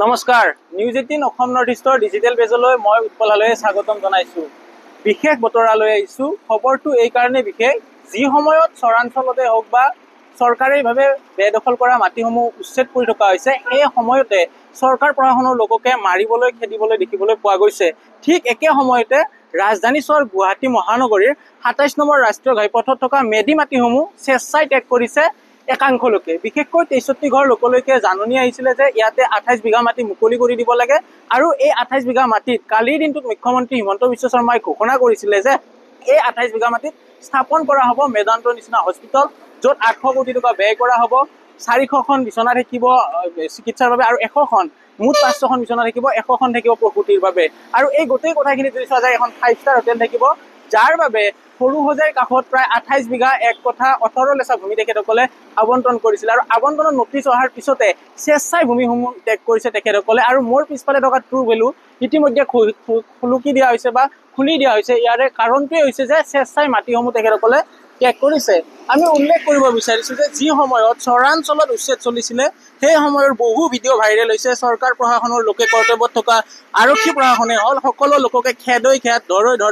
নমস্কাৰ news 18 Assam north ইষ্টৰ digital পেজলৈ মই উৎপলালৈ স্বাগতম জনাইছো। বিশেষ বতৰালৈ আহিছো। খবৰটো এই কাৰণে বিশেষ যি সময়ত চৰাঞ্চলতে হওক বা চৰকাৰীভাৱে বেদখল কৰা মাটিসমূহ উচ্ছেদ কৰি থকা হৈছে এই সময়তে চৰকাৰ প্ৰশাসনৰ লোককে মাৰিবলৈ খেদিবলৈ দেখিবলৈ পোৱা গৈছে। ঠিক একে সময়তে ৰাজধানী চহৰ গুৱাহাটী মহানগৰীৰ ২৭ নম্বৰ ৰাষ্ট্ৰীয় ঘাইপথত থকা মেডি মাটিসমূহ স্বেচ্ছাই ত্যাগ কৰিছে একাংশ লোকে। বিশেষকৈ ৬৩ ঘৰ লোকলৈকে জাননী আহিছিলে যে ইয়াতে ২৮ বিঘা মাটি মুকলি কৰি দিব লাগে আৰু এই ২৮ বিঘা মাটিত কালিৰ দিনটোত মুখ্যমন্ত্ৰী হিমন্ত বিশ্ব শৰ্মাই ঘোষণা কৰিছিলে যে এই ২৮ বিঘা মাটিত স্থাপন কৰা হ'ব মেদান্তৰ নিচিনা হস্পিটেল, য'ত ৮০০ কোটি টকা ব্যয় কৰা হ'ব। ৪০০খন বিচনা থাকিব চিকিৎসাৰ বাবে আৰু ১০০খন মুঠ ৫০০খন বিচনা থাকিব, ১০০খন থাকিব প্ৰসূতিৰ বাবে। আৰু এই গোটেই কথাখিনি যদি চোৱা যায় এখন 5-star হোটেল থাকিব, যাৰ বাবে সৰু সজাইৰ কাষত প্ৰায় ২৮ বিঘা ১ কঠা ১৮ লেচা ভূমি তেখেতসকলে আবণ্টন কৰিছিল। আৰু আবণ্টনৰ নটিচ অহাৰ পিছতে স্বেচ্ছাই ভূমিসমূহ ত্যাগ কৰিছে তেখেতসকলে। আৰু মোৰ পিছফালে থকা ট্ৰু ভেলু ইতিমধ্যে খুলুকি দিয়া হৈছে বা খুলি দিয়া হৈছে। ইয়াৰে কাৰণটোৱে হৈছে যে স্বেচ্ছাই মাটিসমূহ তেখেতসকলে ত্যাগ কৰিছে। আমি উল্লেখ কৰিব বিচাৰিছোঁ যে যি সময়ত চৰাঞ্চলত উচ্ছেদ চলিছিলে সেই সময়ৰ বহু ভিডিঅ' ভাইৰেল হৈছে। চৰকাৰ প্ৰশাসনৰ লোকে কৰ্তব্যত থকা আৰক্ষী প্ৰশাসনে হ'ল সকলো লোককে খেদৈ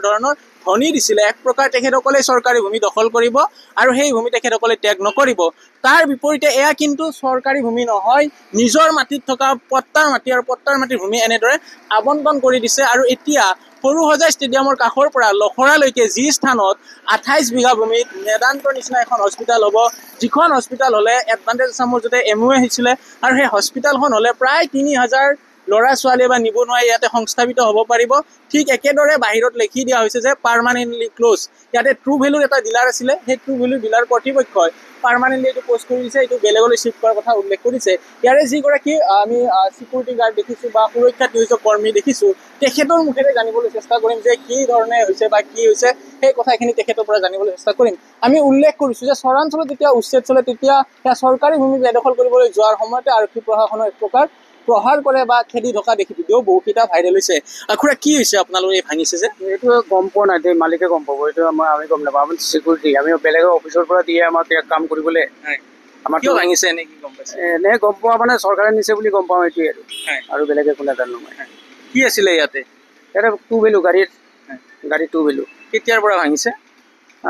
ধৰণৰ ধনী দিছিলে। এক প্ৰকাৰ তেখেতসকলে চৰকাৰী ভূমি দখল কৰিব আৰু সেই ভূমি তেখেতসকলে ত্যাগ নকৰিব। তাৰ বিপৰীতে এয়া কিন্তু চৰকাৰী ভূমি নহয়, নিজৰ মাটিত থকা পট্টাৰ মাটি আৰু পট্টাৰ মাটিৰ ভূমি এনেদৰে আবণ্টন কৰি দিছে। আৰু এতিয়া সৰু সজাই ষ্টেডিয়ামৰ কাষৰ পৰা লখৰালৈকে যি স্থানত ২৮ বিঘা ভূমিত মেদান্তৰ নিচিনা এখন হস্পিটেল হ'ব, যিখন হস্পিটেল হ'লে এডভান্টেজ আছামৰ য'তে MOA আহিছিলে আৰু সেই হস্পিটেলখন হ'লে প্ৰায় ৩,০০০ ল'ৰা ছোৱালী বা নিবনুৱাই ইয়াতে সংস্থাপিত হ'ব পাৰিব। ঠিক একেদৰে বাহিৰত লিখি দিয়া হৈছে যে পাৰ্মানেণ্টলি ক্ল'জ। ইয়াতে ট্ৰু ভেলুৰ এটা ডিলাৰ আছিলে, সেই ট্ৰু ভেলুৰ ডিলাৰ কৰ্তৃপক্ষই পাৰ্মানেণ্টলি এইটো পষ্ট কৰি দিছে, এইটো বেলেগলৈ শ্বিফ্ট কৰাৰ কথা উল্লেখ কৰিছে। ইয়াৰে যিগৰাকী আমি চিকিউৰিটি গাৰ্ড দেখিছোঁ বা সুৰক্ষা নিয়োজিত কৰ্মী দেখিছোঁ, তেখেতৰ মুখেৰে জানিবলৈ চেষ্টা কৰিম যে কি ধৰণে হৈছে বা কি হৈছে সেই কথাখিনি তেখেতৰ পৰা জানিবলৈ চেষ্টা কৰিম। আমি উল্লেখ কৰিছোঁ যে চৰাঞ্চলত যেতিয়া উচ্ছেদ চলে তেতিয়া সেয়া চৰকাৰী ভূমি বেদখল কৰিবলৈ যোৱাৰ সময়তে আৰক্ষী প্ৰশাসনৰ এক প্ৰকাৰ প্ৰহাৰ কৰে বা খেদি থকা দেখি ভিডিঅ' বহুকেইটা ভাইৰেল হৈছে। খুৰা কি হৈছে আপোনালোকে ভাঙিছে যে? এইটো গম পোৱা নাই, মালিকে গম পাব, এইটো আমি গম নাপাওঁ। আমি চিকিউৰিটি, আমি বেলেগৰ অফিচৰ পৰা দিয়ে আমাক কাম কৰিবলৈ। আমাৰ কিয় ভাঙিছে এনে কি গম পাইছে? এনে গম পোৱা মানে চৰকাৰে নিছে বুলি গম পাওঁ এইটোৱে আৰু বেলেগ একো নাজানো মই। কি আছিলে ইয়াতে? ইয়াতে টু ভেলু গাড়ী টু ভেলু। কেতিয়াৰ পৰা ভাঙিছে?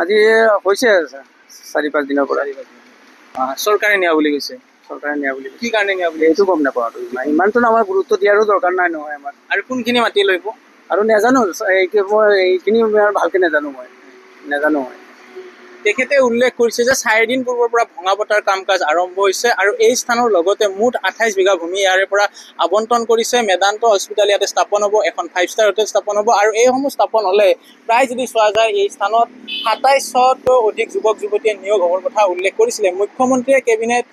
আজি হৈছে ৪-৫ দিনৰ পৰা। চৰকাৰে নিয়া বুলি কৈছে? চৰকাৰে নিয়া বুলি। কি কাৰণে নিয়া বুলি? এইটো গম নাপাওঁ আৰু ইমানটো আমাৰ গুৰুত্ব দিয়াৰো দৰকাৰ নাই নহয় আমাৰ। আৰু কোনখিনি মাটি লৈ আৰু নাজানো, এইখিনি ভালকৈ নাজানো মই। তেখেতে উল্লেখ কৰিছে যে ৪ দিন পূৰ্বৰ পৰা ভঙা পতাৰ কাম কাজ আৰম্ভ হৈছে আৰু এই স্থানৰ লগতে মুঠ ২৮ বিঘা ভূমি ইয়াৰে পৰা আবণ্টন কৰিছে। মেদান্ত হস্পিটেল ইয়াতে স্থাপন হ'ব, এখন 5-star হোটেল স্থাপন হ'ব আৰু এইসমূহ স্থাপন হ'লে প্ৰায় যদি চোৱা যায় এই স্থানত ২৭০০তকৈ অধিক যুৱক যুৱতীয়ে নিয়োগ হ'বৰ কথা উল্লেখ কৰিছিলে। মুখ্যমন্ত্ৰীয়ে কেবিনেট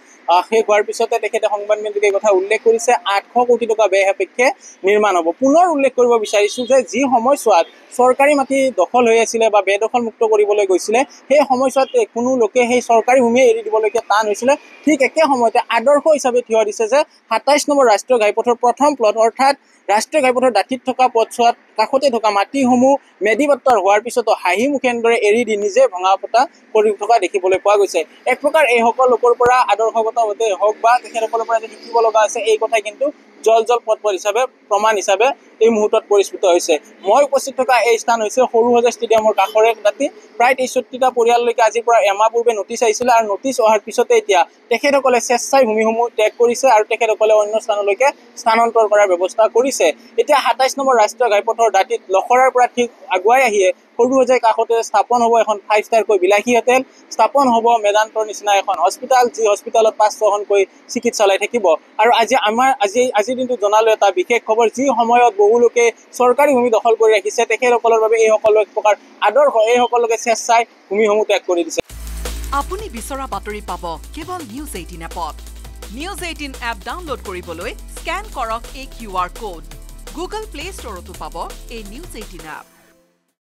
শেষ হোৱাৰ পিছতে তেখেতে সংবাদমেলযোগে এই কথা উল্লেখ কৰিছে ৮০০ কোটি টকা ব্যয় সাপেক্ষে নিৰ্মাণ হ'ব। পুনৰ উল্লেখ কৰিব বিচাৰিছোঁ যে যি সময়ছোৱাত চৰকাৰী মাটি দখল হৈ আছিলে বা বেদখল মুক্ত কৰিবলৈ গৈছিলে সেই সময়ছোৱাত কোনো লোকে সেই চৰকাৰী ভূমি এৰি দিবলৈকে টান হৈছিলে। ঠিক একে সময়তে আদৰ্শ হিচাপে থিয় দিছে যে ২৭ নম্বৰ ৰাষ্ট্ৰীয় ঘাইপথৰ প্ৰথম প্লট অৰ্থাৎ ৰাষ্ট্ৰীয় ঘাইপথৰ দাঁতিত থকা পথছোৱাত কাষতে থকা মাটিসমূহ মেডিপট্টাৰ হোৱাৰ পিছতো হাঁহি মুখে এনেদৰে এৰি দি নিজে ভঙা পতা কৰি থকা দেখিবলৈ পোৱা গৈছে। এক প্ৰকাৰ এইসকল লোকৰ পৰা আদৰ্শগতভাৱে হওক বা তেখেতসকলৰ পৰা যে শিকিব লগা আছে এই কথাই কিন্তু জল পথ হিচাপে প্ৰমাণ হিচাপে এই মুহূৰ্তত পৰিস্ফুট হৈছে। মই উপস্থিত থকা এই স্থান হৈছে সৰু সজাই ষ্টেডিয়ামৰ কাষৰে দাঁতি। প্ৰায় ৬৩টা পৰিয়াললৈকে আজিৰ পৰা এমাহ পূৰ্বে নটিচ আহিছিলে আৰু নটিচ অহাৰ পিছতে এতিয়া তেখেতসকলে স্বেচ্ছাই ভূমিসমূহ ত্যাগ কৰিছে আৰু তেখেতসকলে অন্য স্থানলৈকে স্থানান্তৰ কৰাৰ ব্যৱস্থা কৰিছে। এতিয়া ২৭ নম্বৰ ৰাষ্ট্ৰীয় ঘাইপথৰ দাঁতিত লখৰাৰ পৰা ঠিক আগুৱাই আহিয়ে সৰু সজাই কাষতে স্থাপন হ'ব এখন 5-starকৈ বিলাসী হোটেল, স্থাপন হ'ব মেদান্তৰ নিচিনা এখন হস্পিটেল, যি হস্পিটেলত 5-6খনকৈ চিকিৎসালয় থাকিব। আৰু আজিৰ দিনটো জনালোঁ এটা বিশেষ খবৰ, যি সময়ত বহু লোকে চৰকাৰী ভূমি দখল কৰি ৰাখিছে তেখেতসকলৰ বাবে এইসকলো এক প্ৰকাৰ আদৰ্শ, এইসকলকে স্বেচ্ছাই ভূমিসমূহ ত্যাগ কৰি দিছে। আপুনি বিচৰা বাতৰি পাব কেৱল নিউজ 18 এপত। নিউজ 18 এপ ডাউনলোড কৰিবলৈ স্কেন কৰক এই QR কোড। গুগল প্লে ষ্টৰতো পাব এই নিউজ 18 এপ।